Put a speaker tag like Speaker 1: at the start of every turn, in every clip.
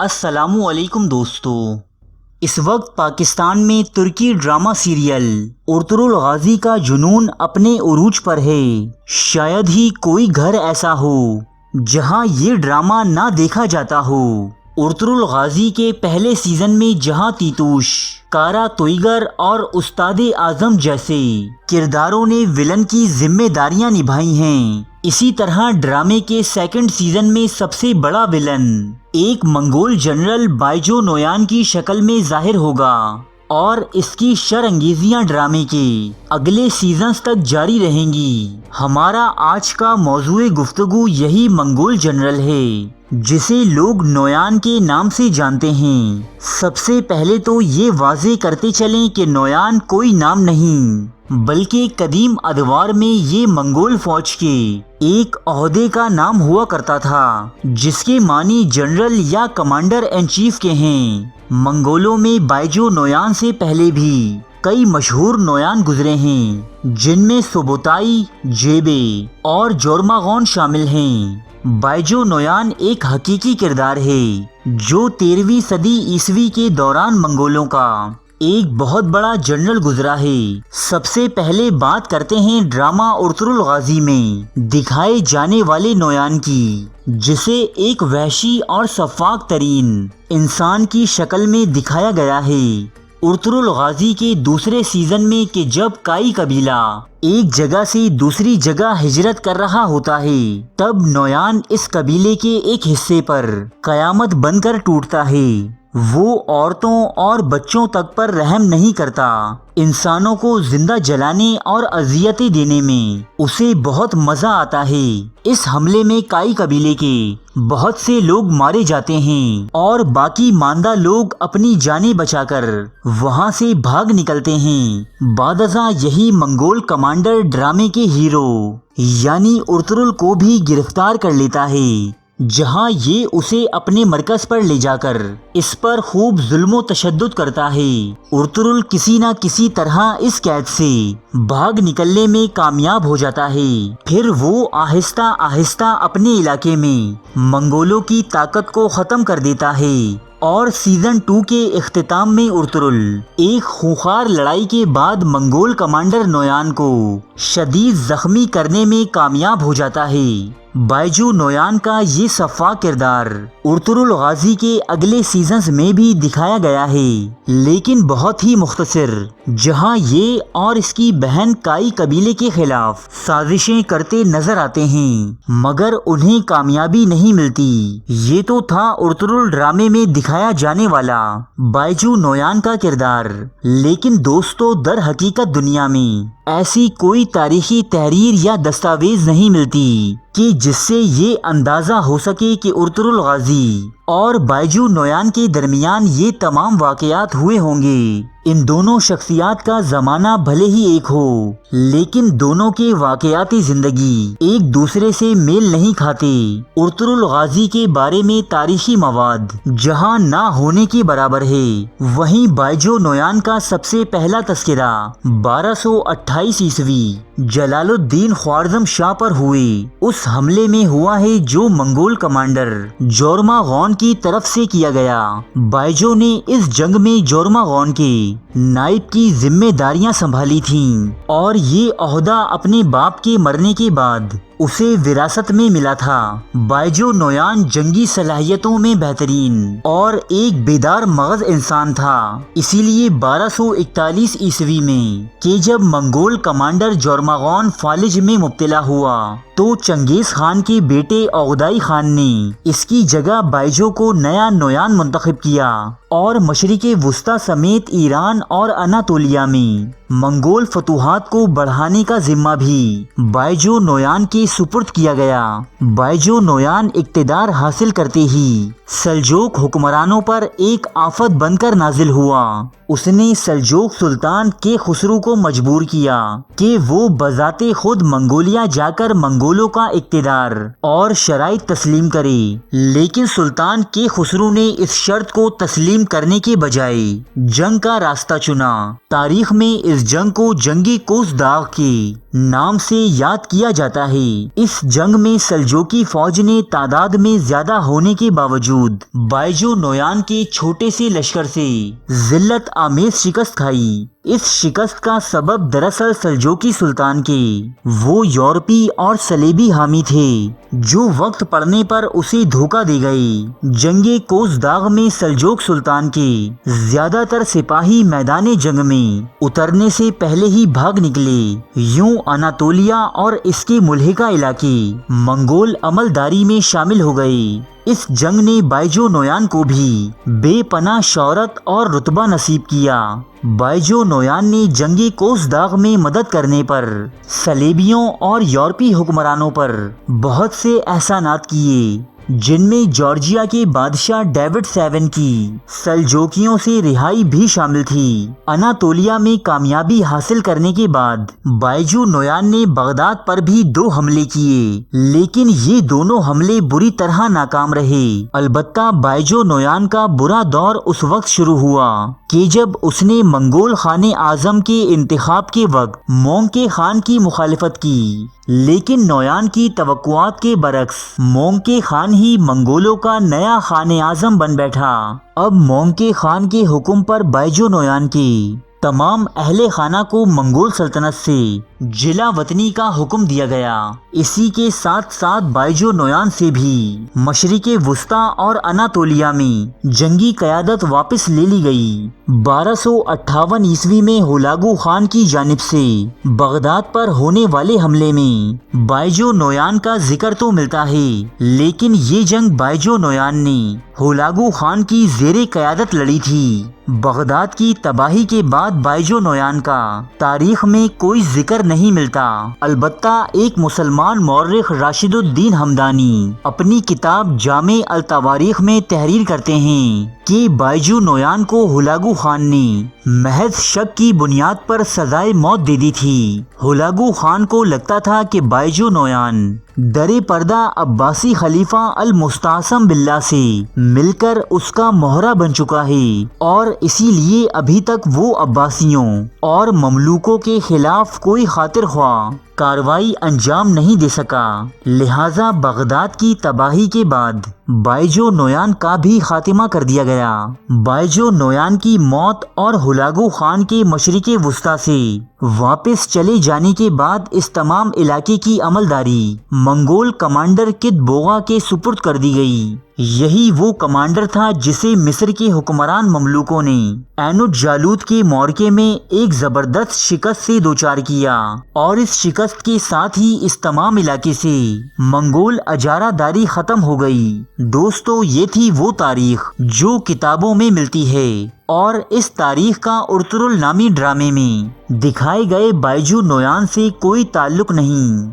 Speaker 1: السلام علیکم دوستو، اس وقت پاکستان میں ترکی ڈرامہ سیریل ارطغرل غازی کا جنون اپنے عروج پر ہے۔ شاید ہی کوئی گھر ایسا ہو جہاں یہ ڈرامہ نہ دیکھا جاتا ہو۔ ارطغرل غازی کے پہلے سیزن میں جہاں تیتوش، کارا تویگر اور استاد اعظم جیسے کرداروں نے ولن کی ذمہ داریاں نبھائی ہیں، اسی طرح ڈرامے کے سیکنڈ سیزن میں سب سے بڑا ولن ایک منگول جنرل بائیجو نویان کی شکل میں ظاہر ہوگا، اور اس کی شر انگیزیاں ڈرامے کے اگلے سیزنز تک جاری رہیں گی۔ ہمارا آج کا موضوع گفتگو یہی منگول جنرل ہے جسے لوگ نویان کے نام سے جانتے ہیں۔ سب سے پہلے تو یہ واضح کرتے چلیں کہ نویان کوئی نام نہیں، بلکہ قدیم ادوار میں یہ منگول فوج کے ایک عہدے کا نام ہوا کرتا تھا، جس کے معنی جنرل یا کمانڈر ان چیف کے ہیں۔ منگولوں میں بائیجو نویان سے پہلے بھی کئی مشہور نویان گزرے ہیں، جن میں سوبوتائی، جیبے اور جورماغون شامل ہیں۔ بائیجو نویان ایک حقیقی کردار ہے جو 13ویں صدی عیسوی کے دوران منگولوں کا ایک بہت بڑا جنرل گزرا ہے۔ سب سے پہلے بات کرتے ہیں ڈرامہ ارطغرل غازی میں دکھائے جانے والے نویان کی، جسے ایک وحشی اور سفاک ترین انسان کی شکل میں دکھایا گیا ہے۔ ارطغرل غازی کے دوسرے سیزن میں کہ جب کائی قبیلہ ایک جگہ سے دوسری جگہ ہجرت کر رہا ہوتا ہے، تب نویان اس قبیلے کے ایک حصے پر قیامت بن کر ٹوٹتا ہے۔ وہ عورتوں اور بچوں تک پر رحم نہیں کرتا، انسانوں کو زندہ جلانے اور اذیتیں دینے میں اسے بہت مزہ آتا ہے۔ اس حملے میں کائی قبیلے کے بہت سے لوگ مارے جاتے ہیں اور باقی ماندہ لوگ اپنی جانیں بچا کر وہاں سے بھاگ نکلتے ہیں۔ بعد ازاں یہی منگول کمانڈر ڈرامے کے ہیرو یعنی ارطغرل کو بھی گرفتار کر لیتا ہے، جہاں یہ اسے اپنے مرکز پر لے جا کر اس پر خوب ظلم و تشدد کرتا ہے۔ ارطغرل کسی نہ کسی طرح اس قید سے بھاگ نکلنے میں کامیاب ہو جاتا ہے۔ پھر وہ آہستہ آہستہ اپنے علاقے میں منگولوں کی طاقت کو ختم کر دیتا ہے، اور سیزن 2 کے اختتام میں ارطغرل ایک خونخوار لڑائی کے بعد منگول کمانڈر نویان کو شدید زخمی کرنے میں کامیاب ہو جاتا ہے۔ بائیجو نویان کا یہ سفاک کردار ارطغرل غازی کے اگلے سیزنز میں بھی دکھایا گیا ہے، لیکن بہت ہی مختصر، جہاں یہ اور اس کی بہن کائی قبیلے کے خلاف سازشیں کرتے نظر آتے ہیں، مگر انہیں کامیابی نہیں ملتی۔ یہ تو تھا ارطغرل ڈرامے میں دکھایا جانے والا بائیجو نویان کا کردار، لیکن دوستو در حقیقت دنیا میں ایسی کوئی تاریخی تحریر یا دستاویز نہیں ملتی کہ جس سے یہ اندازہ ہو سکے کہ ارطغرل غازی اور بائیجو نویان کے درمیان یہ تمام واقعات ہوئے ہوں گے۔ ان دونوں شخصیات کا زمانہ بھلے ہی ایک ہو، لیکن دونوں کے واقعاتی زندگی ایک دوسرے سے میل نہیں کھاتے۔ ارطغرل غازی کے بارے میں تاریخی مواد جہاں نہ ہونے کے برابر ہے، وہیں بائیجو نویان کا سب سے پہلا تذکرہ 1228 عیسوی جلال الدین خوارزم شاہ پر ہوئے اس حملے میں ہوا ہے جو منگول کمانڈر جورماغون کی طرف سے کیا گیا۔ بائیجو نے اس جنگ میں جورماغون کے نائب کی ذمہ داریاں سنبھالی تھیں، اور یہ عہدہ اپنے باپ کے مرنے کے بعد اسے وراثت میں ملا تھا۔ بائیجو نویان جنگی صلاحیتوں میں بہترین اور ایک بیدار مغز انسان تھا، اسی لیے 1241 عیسوی میں کہ جب منگول کمانڈر جورماغون فالج میں مبتلا ہوا تو چنگیز خان کے بیٹے اوغدائی خان نے اس کی جگہ بائیجو کو نیا نویان منتخب کیا، اور مشرق وسطی سمیت ایران اور اناطولیہ میں منگول فتوحات کو بڑھانے کا ذمہ بھی بائیجو نویان کے سپرد کیا گیا۔ بائیجو نویان اقتدار حاصل کرتے ہی سلجوق حکمرانوں پر ایک آفت بن کر نازل ہوا۔ اس نے سلجوق سلطان کے خسرو کو مجبور کیا کہ وہ بذات خود منگولیا جا کر منگولوں کا اقتدار اور شرائط تسلیم کرے، لیکن سلطان کے خسرو نے اس شرط کو تسلیم کرنے کے بجائے جنگ کا راستہ چنا۔ تاریخ میں اس جنگ کو جنگی کوس داغ کے نام سے یاد کیا جاتا ہے۔ اس جنگ میں سلجوقی فوج نے تعداد میں زیادہ ہونے کے باوجود بائیجو نویان کے چھوٹے سے لشکر سے ذلت آمیز شکست کھائی۔ اس شکست کا سبب دراصل سلجوقی سلطان کے وہ یورپی اور صلیبی حامی تھے جو وقت پڑنے پر اسے دھوکہ دے گئے۔ جنگ کوزداغ میں سلجوق سلطان کے زیادہ تر سپاہی میدان جنگ میں اترنے سے پہلے ہی بھاگ نکلے۔ یوں اناطولیہ اور اس کے ملحقہ علاقے منگول عملداری میں شامل ہو گئے۔ اس جنگ نے بائیجو نویان کو بھی بے پناہ شہرت اور رتبہ نصیب کیا۔ بائیجو نویان نے جنگ کوزداغ میں مدد کرنے پر صلیبیوں اور یورپی حکمرانوں پر بہت سے احسانات کیے، جن میں جارجیا کے بادشاہ ڈیوڈ سیون کی سلجوکیوں سے رہائی بھی شامل تھی۔ اناطولیہ میں کامیابی حاصل کرنے کے بعد بائیجو نویان نے بغداد پر بھی 2 حملے کیے، لیکن یہ دونوں حملے بری طرح ناکام رہے۔ البتہ بائیجو نویان کا برا دور اس وقت شروع ہوا کہ جب اس نے منگول خان اعظم کے انتخاب کے وقت مونکے خان کی مخالفت کی، لیکن نویان کی توقعات کے برعکس مونکے خان ہی منگولوں کا نیا خان اعظم بن بیٹھا۔ اب مونکے خان کے حکم پر بائیجو نویان کے تمام اہل خانہ کو منگول سلطنت سے جلا وطنی کا حکم دیا گیا۔ اسی کے ساتھ ساتھ بائیجو نویان سے بھی مشرق وسطی اور اناطولیہ میں جنگی قیادت واپس لے لی گئی۔ 1258 عیسوی میں ہولاگو خان کی جانب سے بغداد پر ہونے والے حملے میں بائیجو نویان کا ذکر تو ملتا ہے، لیکن یہ جنگ بائیجو نویان نے ہولاگو خان کی زیر قیادت لڑی تھی۔ بغداد کی تباہی کے بعد بائیجو نویان کا تاریخ میں کوئی ذکر نہیں ملتا۔ البتہ ایک مسلمان مورخ راشد الدین ہمدانی اپنی کتاب جامع التواریخ میں تحریر کرتے ہیں کہ بائیجو نویان کو ہولاگو خان نے محض شک کی بنیاد پر سزائے موت دے دی تھی۔ ہولاگو خان کو لگتا تھا کہ بائیجو نویان در پردہ عباسی خلیفہ المستعصم باللہ سے مل کر اس کا مہرہ بن چکا ہے، اور اسی لیے ابھی تک وہ عباسیوں اور مملوکوں کے خلاف کوئی خاطر خواہ کارروائی انجام نہیں دے سکا۔ لہٰذا بغداد کی تباہی کے بعد بائیجو نویان کا بھی خاتمہ کر دیا گیا۔ بائیجو نویان کی موت اور ہولاگو خان کے مشرق وسطی سے واپس چلے جانے کے بعد اس تمام علاقے کی عملداری منگول کمانڈر کتبوغا کے سپرد کر دی گئی۔ یہی وہ کمانڈر تھا جسے مصر کے حکمران مملوکوں نے عین الجالوت کے معرکے میں ایک زبردست شکست سے دوچار کیا، اور اس شکست کے ساتھ ہی اس تمام علاقے سے منگول اجارہ داری ختم ہو گئی۔ دوستو، یہ تھی وہ تاریخ جو کتابوں میں ملتی ہے، اور اس تاریخ کا ارطغرل نامی ڈرامے میں دکھائے گئے بائیجو نویان سے کوئی تعلق نہیں۔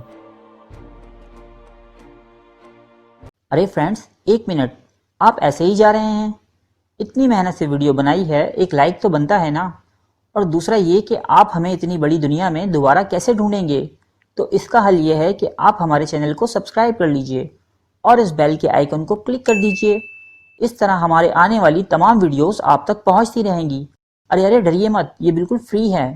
Speaker 2: ارے فرینڈز، 1 منٹ، آپ ایسے ہی جا رہے ہیں؟ اتنی محنت سے ویڈیو بنائی ہے، ایک لائک تو بنتا ہے نا؟ اور دوسرا یہ کہ آپ ہمیں اتنی بڑی دنیا میں دوبارہ کیسے ڈھونڈیں گے؟ تو اس کا حل یہ ہے کہ آپ ہمارے چینل کو سبسکرائب کر لیجئے اور اس بیل کے آئیکن کو کلک کر دیجئے۔ اس طرح ہمارے آنے والی تمام ویڈیوز آپ تک پہنچتی رہیں گی۔ ارے ڈریے مت، یہ بالکل فری ہے۔